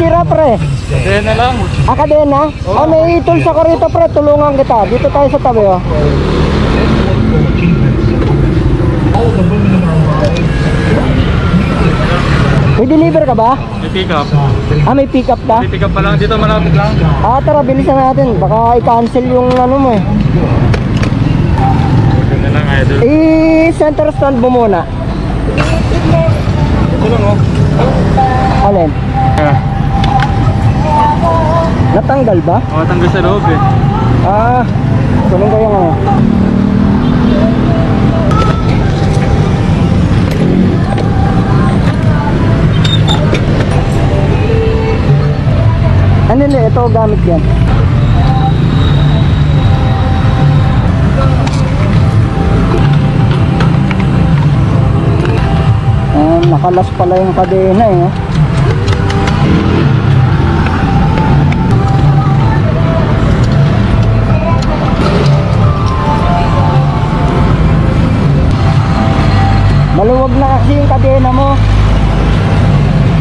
sira pre? Kadena lang. Kadena? May tools ako rito pre, tulungan kita. Dito tayo sa tabi oh. May deliver ka ba? May pick up. May pick up ka? May pick up pa lang. Dito malapit lang. Tara, bilisan natin. Baka i-cancel yung ano mo eh. Kadena lang idol. I-center stand mo muna. Ito lang oh. Alin? Natanggal ba? Tanggal sa loob eh. Kunin ko yung ano. Ano na ito gamit yan? Nakalas pala yung kadena eh. Maluwag na kasi yung kadena mo.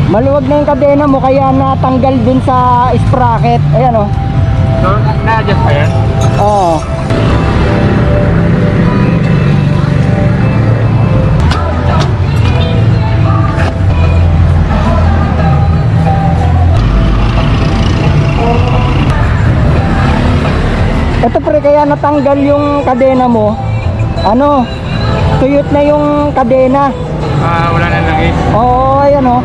Maluwag na yung kadena mo kaya natanggal dun sa sprocket. Ayan o. So, na-adjust pa yan? Oo. Ito pre, kaya natanggal yung kadena mo. Tuyot na yung kadena. Wala na lang eh. Oo, ayan o.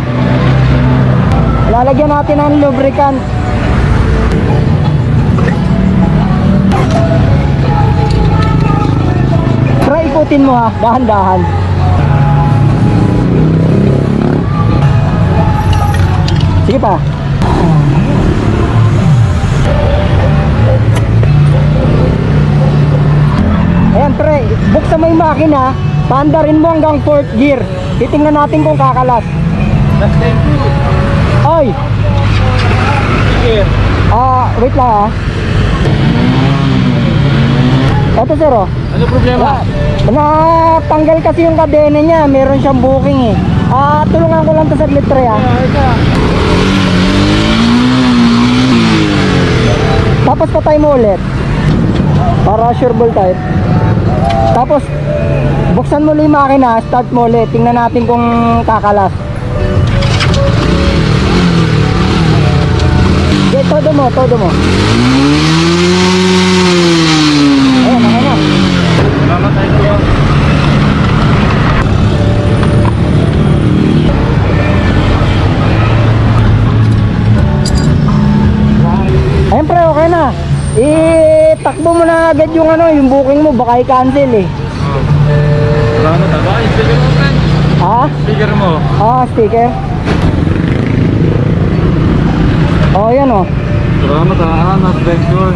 Lalagyan natin ng lubricant. Try ikutin mo ha, dahan-dahan. Sige pa. Ayan pre, buksan mo yung makina, paandarin mo hanggang 4th gear. Titingnan natin kung kakalas. Last time. Oy! Gear. Wait lang ha. Ito sir oh. Ano problema? Natanggal kasi yung kadena niya, meron siyang booking eh. Tulungan ko lang to saglit pre ha. Tapos patay mo ulit. Para sure ball type. Tapos buksan mo ulit yung makina, start mo ulit. Tingnan natin kung kakalas. Okay, todo mo. Ayan, okay na. Salamat tayo ko. Ayan pre, okay na. Itakbo mo na agad yung yung booking mo, baka i-cancel eh. Salamat ba? Sticker mo friend? Sticker mo? Sticker. Yan oh. Salamat not venture.